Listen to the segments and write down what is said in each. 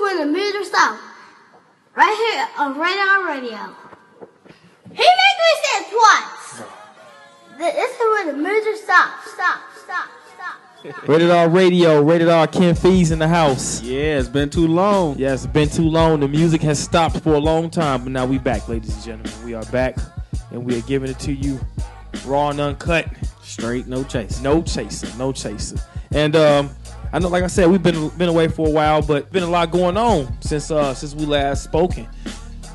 when the music stops. Right here on Radar Radio. He made me say it twice. This is when the music stops. Stop. Rated R Radio, Rated R Ken Phize in the house. Yeah, it's been too long. Yes, it's been too long. The music has stopped for a long time, but now we back, ladies and gentlemen. We are back, and we are giving it to you raw and uncut. Straight, no chaser. No chaser. And I know, like I said, we've been away for a while, but been a lot going on since we last spoken.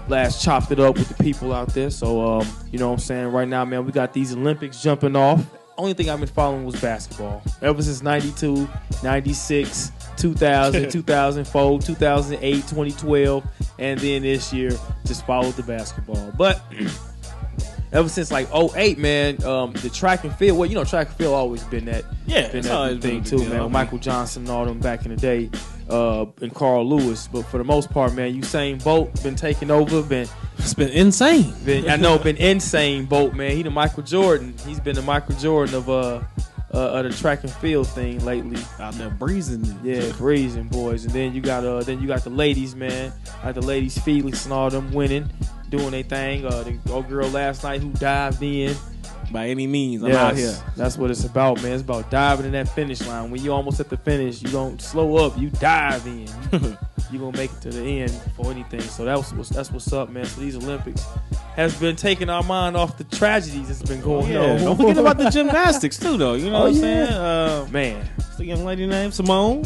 Last chopped it up with the people out there. So, you know what I'm saying? Right now, man, we got these Olympics jumping off. Only thing I've been following was basketball. Ever since 92, 96, 2000, 2004, 2008, 2012, and then this year, just followed the basketball. But ever since like 08, man, the track and field, well, you know, track and field always been that, thing too, man. With Michael Johnson and all them back in the day, and Carl Lewis. But for the most part, man, Usain Bolt been taking over, it's been insane. Been insane, Bolt, man. He the Michael Jordan. He's been the Michael Jordan of the track and field thing lately. Out there breezing. Yeah, breezing, boys. And then you got the ladies, man. Like the ladies, Felix and all them winning, doing their thing. The old girl last night who dived in. By any means, I'm out here. That's what it's about, man. It's about diving in that finish line. When you almost at the finish, you don't slow up. You dive in. You gonna make it to the end for anything. So that's what's up, man. So these Olympics has been taking our mind off the tragedies that's been going on. Don't forget about the gymnastics too, though. You know what I'm saying? Man, the young lady named Simone,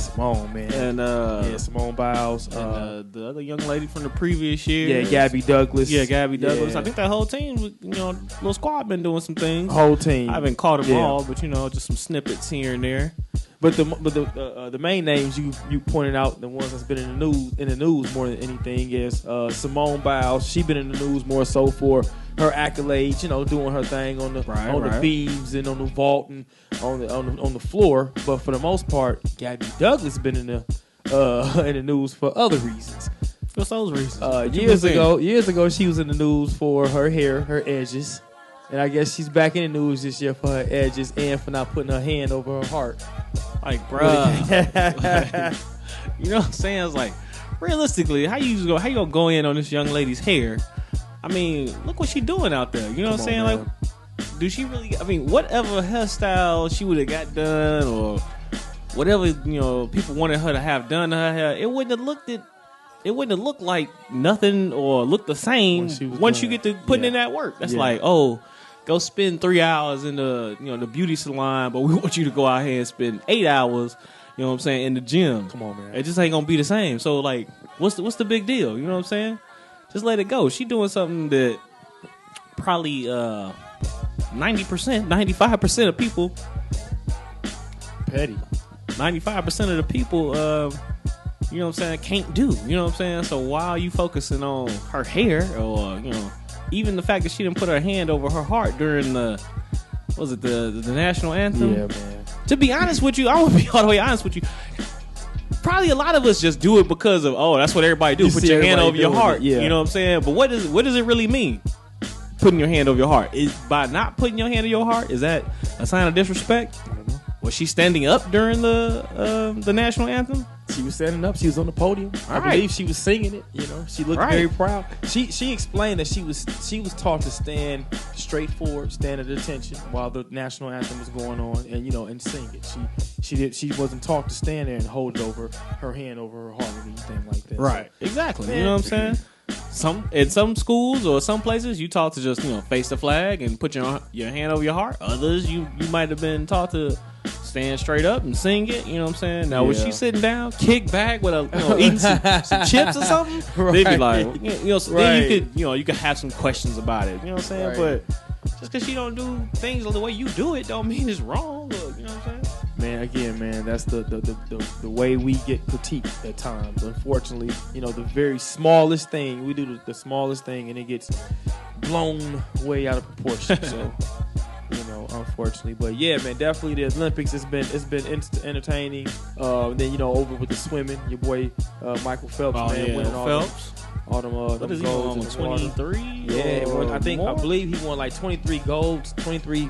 man, and Simone Biles, and the other young lady from the previous year, Gabby Douglas. Yeah. I think that whole team, little squad, been doing some things. Whole team. I haven't caught them all, but just some snippets here and there. But the main names you pointed out, the ones that's been in the news more than anything is Simone Biles. She been in the news more so for her accolades, doing her thing on the beams and on the vault and on the floor. But for the most part, Gabby Douglas been in the news for other reasons. What's those reasons? Years ago, she was in the news for her hair, her edges. And I guess she's back in the news this year for her edges and for not putting her hand over her heart. Like, bruh. You know what I'm saying? It's like, realistically, how you gonna go in on this young lady's hair? I mean, look what she doing out there. You know what I'm saying? Man. Like, do she really? I mean, whatever hairstyle she would have got done or whatever people wanted her to have done to her hair, it wouldn't have looked like nothing or looked the same once you get to putting in that work. That's like, go spend 3 hours in the beauty salon, but we want you to go out here and spend 8 hours, you know what I'm saying, in the gym. Come on, man. It just ain't gonna be the same. So like, what's the big deal? You know what I'm saying? Just let it go. She doing something that probably 90%, 95% of people petty. 95% of the people you know what I'm saying, can't do. You know what I'm saying? So why are you focusing on her hair or, even the fact that she didn't put her hand over her heart during the national anthem? Yeah, man. To be honest with you, I want to be all the way honest with you. Probably a lot of us just do it because of, that's what everybody do. Put your hand over your heart. Yeah. You know what I'm saying? But what does it really mean? Putting your hand over your heart. Is by not putting your hand over your heart, is that a sign of disrespect? I don't know. Was she standing up during the national anthem? She was standing up. She was on the podium. I believe she was singing it. She looked very proud. She explained that she was taught to stand straight forward, stand at attention while the national anthem was going on, and sing it. She wasn't taught to stand there and hold it over her hand over her heart or anything like that. Right. So, exactly. Man. You know what I'm saying? In some schools or some places, you taught to just face the flag and put your hand over your heart. Others, you might have been taught to stand straight up and sing it. You know what I'm saying? Now, was she sitting down, kick back with eating some chips or something? Right. They'd be like, then you could have some questions about it. You know what I'm saying? Right. But just because she don't do things the way you do it, don't mean it's wrong. You know what I'm saying? Man, again, man, that's the way we get critiqued at times. Unfortunately, the very smallest thing, we do the smallest thing and it gets blown way out of proportion. So, unfortunately. But yeah, man, definitely the Olympics has been entertaining. Then, over with the swimming, your boy Michael Phelps, winning all Phelps. All them, what is he on, 23? Yeah, I believe he won like 23 golds, 23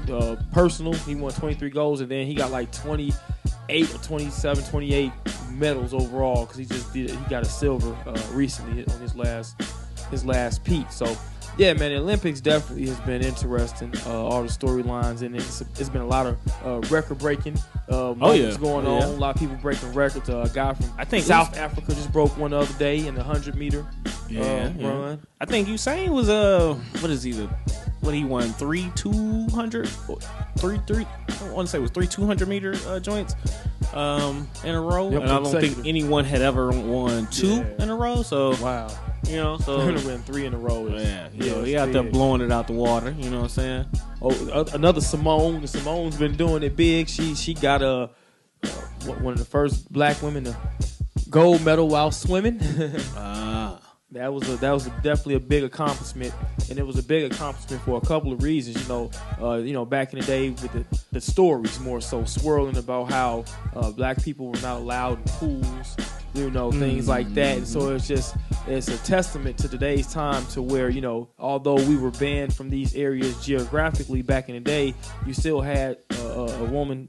personal. He won 23 golds, and then he got like 28 or 27, 28 medals overall because he got a silver recently on his last peak. So yeah, man, the Olympics definitely has been interesting. All the storylines in it. It's been a lot of record-breaking moments going on. A lot of people breaking records. A guy from South Africa just broke one the other day in the 100-meter run. I think Usain was what he won 3 200 3 I want to say it was 3 200-meter joints in a row. Yep, and I don't think anyone had ever won 2 in a row. So wow. So win 3 in a row. He out there blowing it out the water. You know what I'm saying? Oh, another Simone. Simone's been doing it big. She got one of the first black women to gold medal while swimming. That was definitely a big accomplishment, and it was a big accomplishment for a couple of reasons. Back in the day with the stories more so swirling about how black people were not allowed in pools, things like that. And so it's a testament to today's time to where, although we were banned from these areas geographically back in the day, you still had a woman,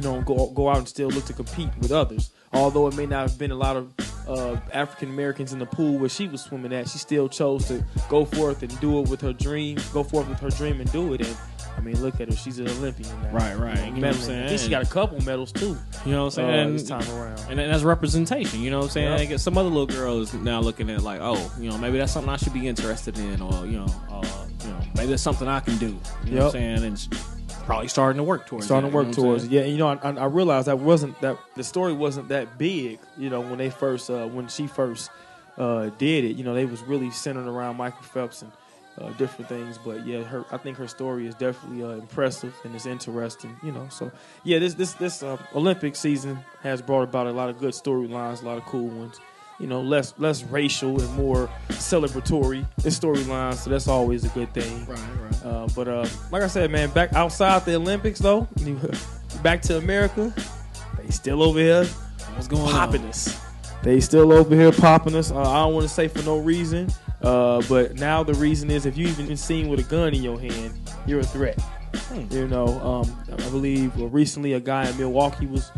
go out and still look to compete with others. Although it may not have been a lot of African Americans in the pool where she was swimming at, she still chose to go forth and do it with her dream. Go forth with her dream and do it. And I mean, look at her; she's an Olympian now. Right. You know what I'm saying? I think she got a couple medals too. You know what I'm saying? This time around, and that's representation. You know what I'm saying? Yep. I guess some other little girls now looking at it like, maybe that's something I should be interested in, or maybe that's something I can do. You know what I'm saying? And probably starting to work towards it. Yeah, and I realized that the story wasn't that big, when they first when she first did it. They was really centered around Michael Phelps and different things. But yeah, I think her story is definitely impressive and it's interesting. So yeah, this Olympic season has brought about a lot of good storylines, a lot of cool ones. Less racial and more celebratory storylines, so that's always a good thing. Right. But like I said, man, back outside the Olympics, though, back to America, they still over here. What's going popping on? us? They still over here popping us. I don't want to say for no reason, but now the reason is if you even been seen with a gun in your hand, you're a threat. I believe recently a guy in Milwaukee was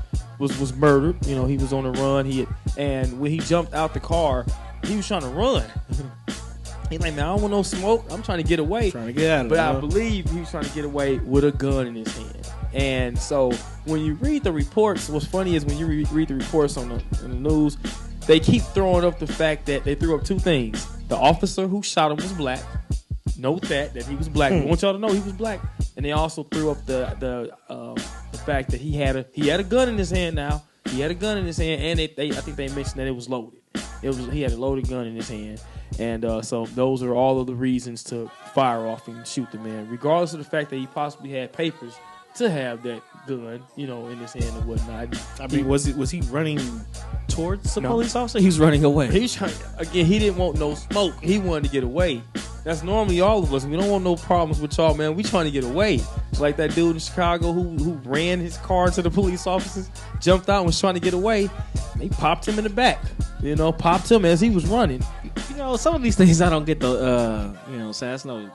murdered. He was on the run. And when he jumped out the car, he was trying to run. He's like, man, I don't want no smoke. I'm trying to get away. Trying to get out of But there. I believe he was trying to get away with a gun in his hand. And so when you read the reports, what's funny is when you read the reports on the news, they keep throwing up the fact that they threw up 2 things. The officer who shot him was black. Note that he was black. I want y'all to know he was black. And they also threw up the fact that he had a gun in his hand. Now he had a gun in his hand, and I think they mentioned that it was loaded. He had a loaded gun in his hand, and so those are all of the reasons to fire off and shoot the man, regardless of the fact that he possibly had papers to have that gun, in his hand and whatnot. I mean, was he running towards the police officer? He was running away. He didn't want no smoke. He wanted to get away. That's normally all of us. We don't want no problems with y'all, man. We trying to get away. It's like that dude in Chicago who ran his car to the police officers, jumped out and was trying to get away. They popped him in the back. Popped him as he was running. Some of these things I don't get that's no,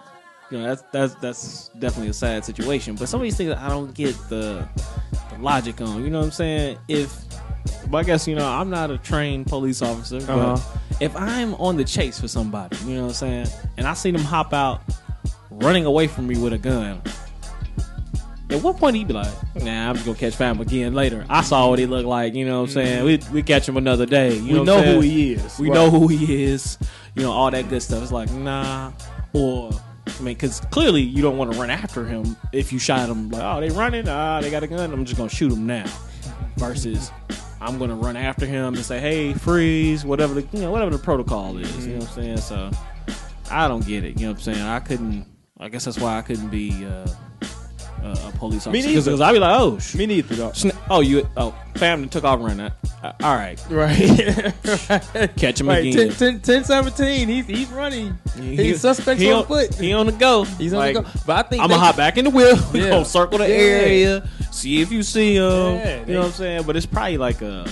that's definitely a sad situation. But some of these things I don't get the logic on. You know what I'm saying? But I guess, I'm not a trained police officer, but if I'm on the chase for somebody, you know what I'm saying, and I see them hop out running away from me with a gun, at what point he'd be like, nah, I'm just going to catch fam again later. I saw what he looked like, you know what I'm saying? We catch him another day. We know who he is. We know who he is. All that good stuff. It's like, nah. Or, because clearly you don't want to run after him if you shot him. Like, oh, they running? They got a gun? I'm just going to shoot him now. Versus I'm gonna run after him and say, "Hey, freeze!" Whatever the protocol is, you know what I'm saying. So I don't get it. You know what I'm saying. I guess that's why I couldn't be a police officer. Because I'd be like, "Oh, me neither." Family took off running. All right, Catch him right, again. 10-17. He's running. He's suspect on foot. He on the go. He's on the go. But I think I'm gonna hop back in the wheel. We Yeah. gonna circle the area. See if you see him. Yeah, you know what I'm saying? But it's probably like I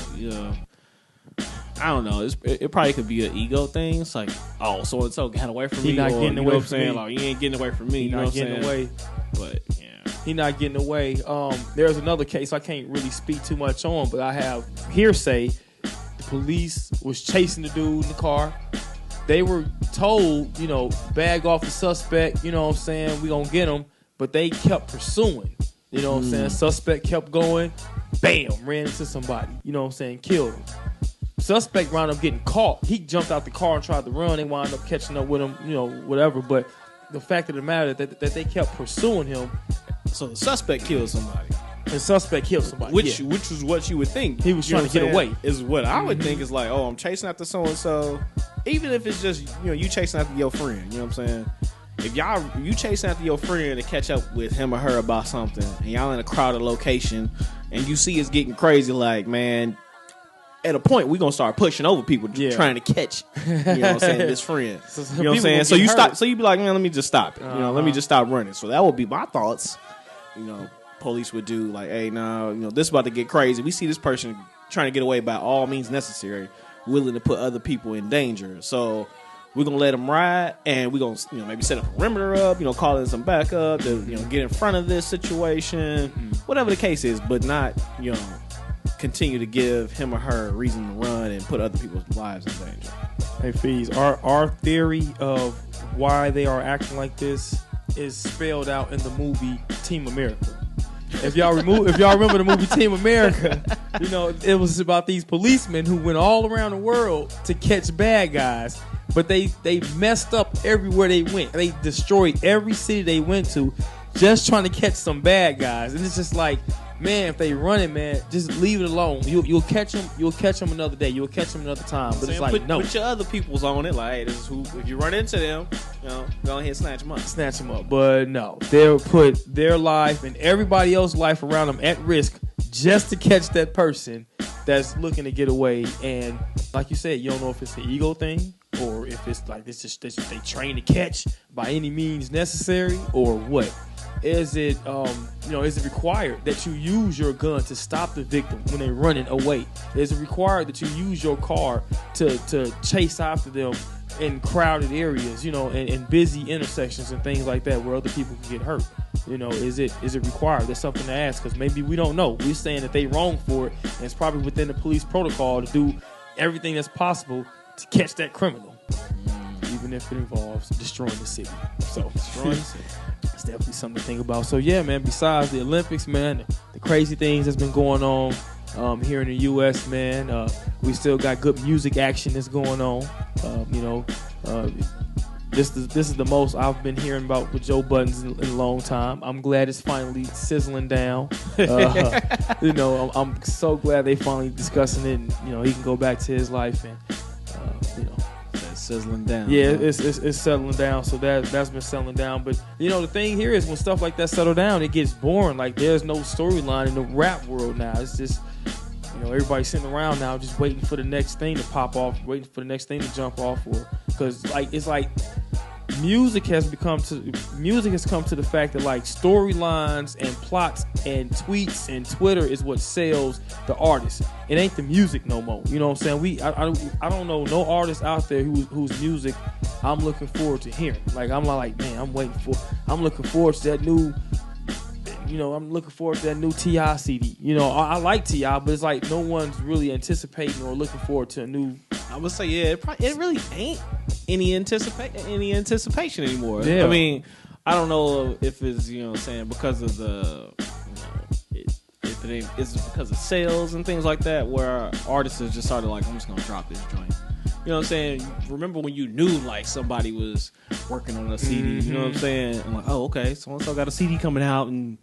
don't know. It probably could be an ego thing. It's like, oh, so and so got away from me. He not getting away from saying? me. Like, you ain't getting away from me. He you know not what I'm getting saying? away. But yeah. He not getting away. There's another case I can't really speak too much on, but I have hearsay. The police was chasing the dude in the car. They were told, you know, bag off the suspect, you know what I'm saying, we gonna get him, but they kept pursuing, you know what I'm saying, suspect kept going, bam, ran into somebody, you know what I'm saying, killed him. Suspect wound up getting caught. He jumped out the car and tried to run. They wound up catching up with him, you know, whatever, but the fact of the matter is that they kept pursuing him. So the suspect killed somebody. The suspect killed somebody. Which is what you would think. He was trying to get away. Is what I would think is like, oh, I'm chasing after so and so. Even if it's just, you know, you chasing after your friend. You know what I'm saying? If you chasing after your friend to catch up with him or her about something, and y'all in a crowded location, and you see it's getting crazy, like, man, at a point we gonna start pushing over people trying to catch, you know what I'm saying, this friend. You know what I'm saying? So you stop. So you be like, man, let me just stop it. You know, let me just stop running. So that would be my thoughts. You know, police would do like, hey, now, you know, this is about to get crazy. We see this person trying to get away by all means necessary, willing to put other people in danger. So we're gonna let them ride, and we're gonna, you know, maybe set a perimeter up, you know, call in some backup to, you know, get in front of this situation, whatever the case is, but not, you know, continue to give him or her a reason to run and put other people's lives in danger. Hey, Phize, our theory of why they are acting like this is spelled out in the movie Team America. If y'all remember the movie Team America, you know, it was about these policemen who went all around the world to catch bad guys, but they messed up everywhere they went. They destroyed every city they went to just trying to catch some bad guys. And it's just like, man, if they run it, man, just leave it alone. You'll catch them. You'll catch them another day. You'll catch them another time. But it's like, no. Put your other peoples on it. Like, hey, this is who. If you run into them, you know, go ahead and snatch them up. Snatch them up. But no, they'll put their life and everybody else's life around them at risk just to catch that person that's looking to get away. And like you said, you don't know if it's an ego thing or if it's like this just they train to catch by any means necessary or what. Is it, is it required that you use your gun to stop the victim when they're running away? Is it required that you use your car to chase after them in crowded areas, you know, and busy intersections and things like that where other people can get hurt? You know, is it required? That's something to ask, because maybe we don't know. We're saying that they wrong for it, and it's probably within the police protocol to do everything that's possible to catch that criminal, even if it involves destroying the city. So, destroying the city. It's definitely something to think about. So yeah, man, besides the Olympics, man, the crazy things that's been going on here in the U.S., man, we still got good music action that's going on. This is the most I've been hearing about with Joe Buttons in a long time. I'm glad it's finally sizzling down. You know, I'm so glad they finally discussing it, and, you know, he can go back to his life and, you know, settling down. Yeah, it's settling down. So that's been settling down. But you know, the thing here is when stuff like that settle down, it gets boring. Like, there's no storyline in the rap world now. It's just, you know, everybody's sitting around now just waiting for the next thing to pop off, waiting for the next thing to jump off, or because like it's like music has come to the fact that like storylines and plots and tweets and Twitter is what sells the artist. It ain't the music no more. You know what I'm saying? I don't know no artist out there whose music I'm looking forward to hearing. Like, I'm like, man, I'm looking forward to that new. You know, I'm looking forward to that new T.I. CD. You know, I like T.I., but it's like no one's really anticipating or looking forward to a new. I would say, yeah, it really ain't any anticipation anymore. Yeah. I mean, I don't know if it's, you know what I'm saying, because of the, you know, if it ain't, it's because of sales and things like that, where artists are just started like, I'm just gonna drop this joint. You know what I'm saying? Remember when you knew like somebody was working on a CD? You know what I'm saying? I'm like, oh, okay, so and so got a CD coming out in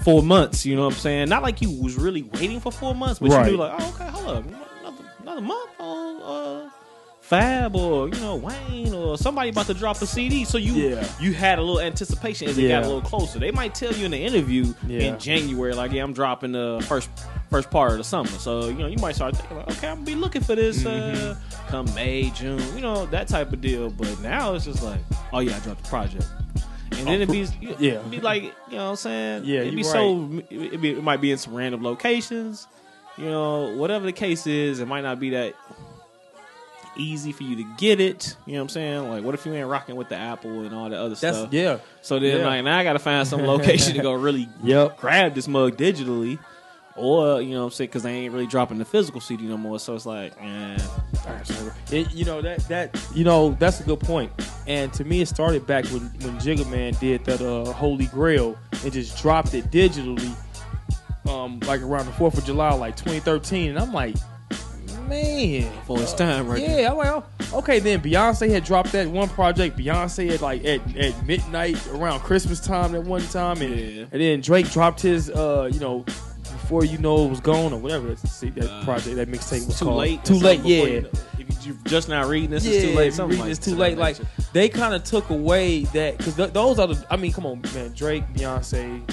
4 months. You know what I'm saying? Not like you was really waiting for 4 months, but right. You knew like, oh, okay, hold up, another month on Fab or, you know, Wayne or somebody about to drop a CD. So you had a little anticipation as it got a little closer. They might tell you in the interview in January, like, yeah, I'm dropping the first part of the summer. So, you know, you might start thinking like, okay, I'm gonna be looking for this come May, June, you know, that type of deal. But now it's just like, oh yeah, I dropped the project. And then it'd be like, you know what I'm saying? Yeah, it'd be right. It might be in some random locations. You know, whatever the case is, it might not be that easy for you to get it. You know what I'm saying? Like, what if you ain't rocking with the Apple and all the other stuff? Yeah. So then, like, now I got to find some location to go really grab this mug digitally. Or, you know what I'm saying, because they ain't really dropping the physical CD no more. So it's like, that's a good point. And to me, it started back when Jigga Man did that Holy Grail and just dropped it digitally, like around the 4th of July, like 2013. And I'm like, man, for its time, right? Yeah, I'm like, okay. Then Beyonce had dropped that one project. Beyonce had like at midnight around Christmas time that one time, and then Drake dropped his, before you know it was gone or whatever that project, that mixtape was too called. Late. Too late, yeah. If you're just not reading this, it's too late. Something reading like this too late. Like they kind of took away that because those are the. I mean, come on, man. Drake, Beyonce,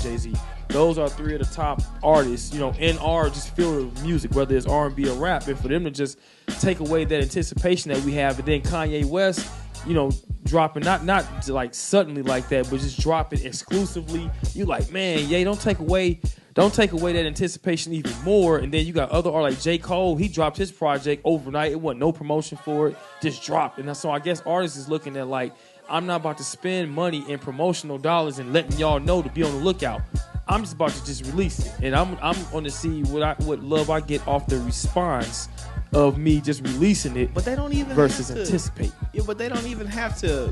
Jay-Z. Those are three of the top artists, in our just field of music, whether it's R&B or rap. And for them to just take away that anticipation that we have, and then Kanye West, dropping not like suddenly like that, but just dropping exclusively. You like, man, don't take away that anticipation even more. And then you got other artists like J. Cole. He dropped his project overnight. It wasn't no promotion for it, just dropped. And so I guess artists is looking at like, I'm not about to spend money in promotional dollars and letting y'all know to be on the lookout. I'm just about to just release it, and I'm going to see what love I get off the response of me just releasing it. But they don't even versus have to anticipate. Yeah, but they don't even have to,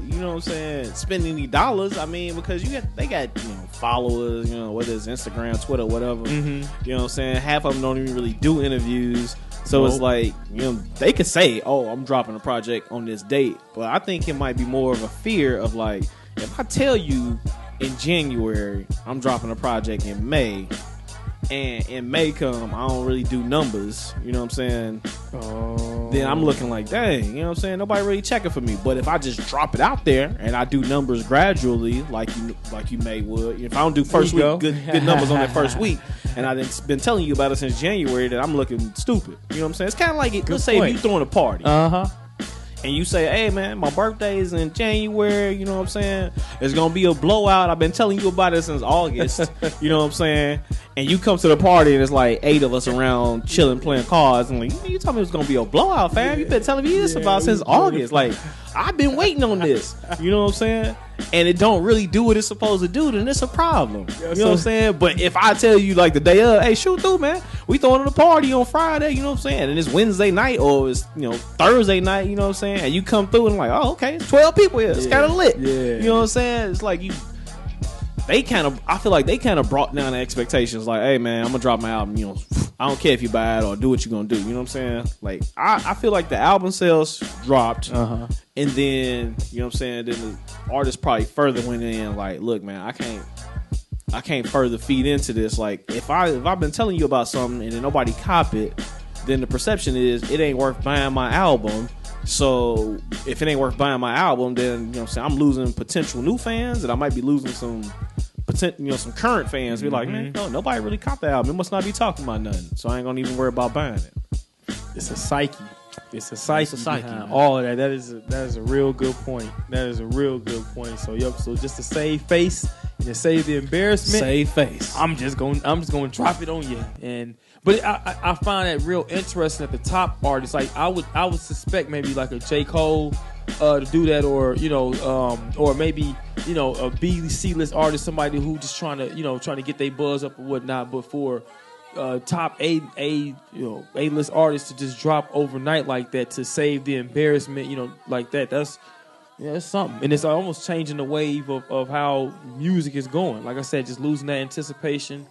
spend any dollars. I mean, because they got followers, whether it's Instagram, Twitter, whatever. Mm-hmm. You know what I'm saying? Half of them don't even really do interviews. So it's like, they could say, oh, I'm dropping a project on this date. But I think it might be more of a fear of like, if I tell you in January I'm dropping a project in May, and in May come, I don't really do numbers, you know what I'm saying? Then I'm looking like, dang, you know what I'm saying? Nobody really checking for me. But if I just drop it out there and I do numbers gradually, like you may would, if I don't do first week good numbers on that first week, and I've been telling you about it since January, that I'm looking stupid. You know what I'm saying? It's kind of like, let's say if you throwing a party. And you say, hey, man, my birthday is in January, you know what I'm saying? It's going to be a blowout. I've been telling you about it since August, you know what I'm saying? And you come to the party and it's like 8 of us around chilling, playing cards. And like, you told me it was going to be a blowout, fam. You've been telling me this about since August. Like, I've been waiting on this, you know what I'm saying? And it don't really do what it's supposed to do, then it's a problem. You know what I'm saying? But if I tell you like the day of, hey, shoot through, man, we throwing a party on Friday, you know what I'm saying? And it's Wednesday night or it's, Thursday night, you know what I'm saying? And you come through and like, oh, okay, it's 12 people here. It's kind of lit. Yeah. You know what I'm saying? It's like I feel like they kind of brought down the expectations. Like, hey, man, I'm going to drop my album. I don't care if you buy it or do what you're going to do. You know what I'm saying? Like, I feel like the album sales dropped. And then, you know what I'm saying? Then the artist probably further went in like, look, man, I can't further feed into this. Like, if I've been telling you about something and then nobody cop it, then the perception is it ain't worth buying my album. So if it ain't worth buying my album, then, you know what I'm saying, I'm losing potential new fans, and I might be losing some current fans. Be like, man, no, nobody really caught the album. It must not be talking about nothing. So I ain't gonna even worry about buying it. It's a psyche. It's a psyche behind all of that. That is a real good point. That is a real good point. So so just to save face and to save the embarrassment, save face. I'm just gonna drop it on you. But I find that real interesting at the top artists. Like I would suspect maybe like a J. Cole to do that, or maybe a B, C-list artist, somebody who just trying to get their buzz up or whatnot. But for top A-list artists to just drop overnight like that to save the embarrassment, like that, that's something. And it's almost changing the wave of how music is going. Like I said, just losing that anticipation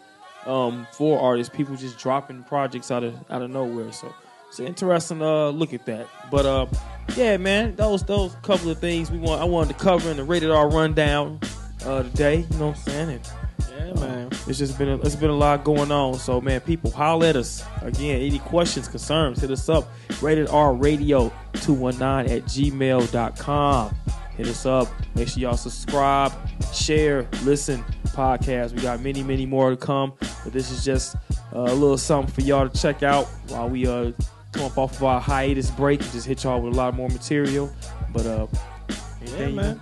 for artists, people just dropping projects out of nowhere. So it's an interesting look at that. But yeah, man, those couple of things I wanted to cover in the Rated R rundown today. You know what I'm saying? And, man, it's been a lot going on. So man, people, holler at us again. Any questions, concerns, hit us up. Rated R Radio 219@gmail.com. Hit us up. Make sure y'all subscribe, share, listen. Podcast. We got many, many more to come. But this is just a little something for y'all to check out while we come up off of our hiatus break and just hit y'all with a lot more material. But yeah, man.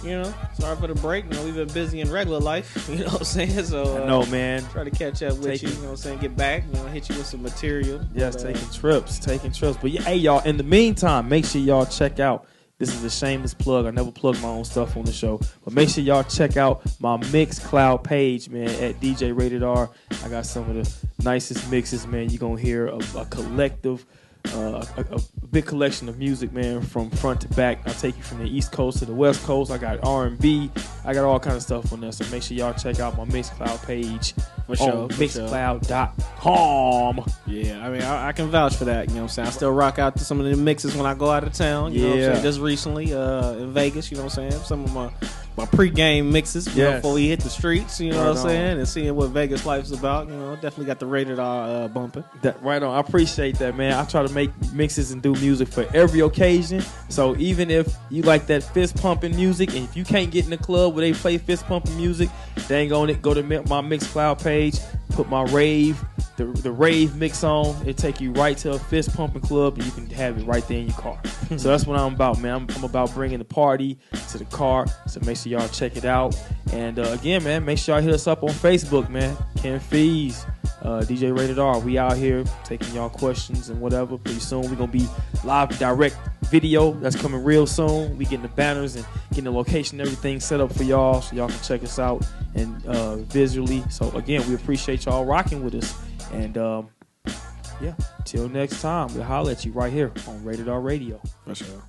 You know, sorry for the break. You know, we've been busy in regular life. You know what I'm saying? So No, man. Try to catch up with you. You know what I'm saying? Get back. You know, hit you with some material. Yes, But, taking trips. But yeah, hey, y'all, in the meantime, make sure y'all check out. This is a shameless plug. I never plug my own stuff on the show. But make sure y'all check out my Mixcloud page, man, at DJ Rated R. I got some of the nicest mixes, man. You're going to hear a collective, a big collection of music, man, from front to back. I'll take you from the East Coast to the West Coast. I got R&B. I got all kinds of stuff on there. So make sure y'all check out my Mixcloud page on Mixcloud.com. Yeah, I mean, I can vouch for that. You know what I'm saying? I still rock out to some of the mixes when I go out of town. You know what I'm saying? Just recently in Vegas, you know what I'm saying? Some of my pre-game mixes before we hit the streets, you know what I'm saying? And seeing what Vegas life's about, you know, definitely got the Rated R bumping. That right on. I appreciate that, man. I try to make mixes and do music for every occasion. So even if you like that fist pumping music, and if you can't get in the club where they play fist pumping music, dang on it, go to my Mixcloud page, put my rave, the rave mix on. It'll take you right to a fist pumping club, and you can have it right there in your car. So that's what I'm about, man. I'm about bringing the party to the car. So make sure y'all check it out. And again, man, make sure y'all hit us up on Facebook, man. Ken Phize, DJ Rated R. We out here taking y'all questions and whatever. Pretty soon we're gonna be live direct video. That's coming real soon. We getting the banners and getting the location and everything set up for y'all, so y'all can check us out and visually. So again, we appreciate y'all rocking with us. And yeah, till next time, we'll holler at you right here on Rated R Radio. For sure.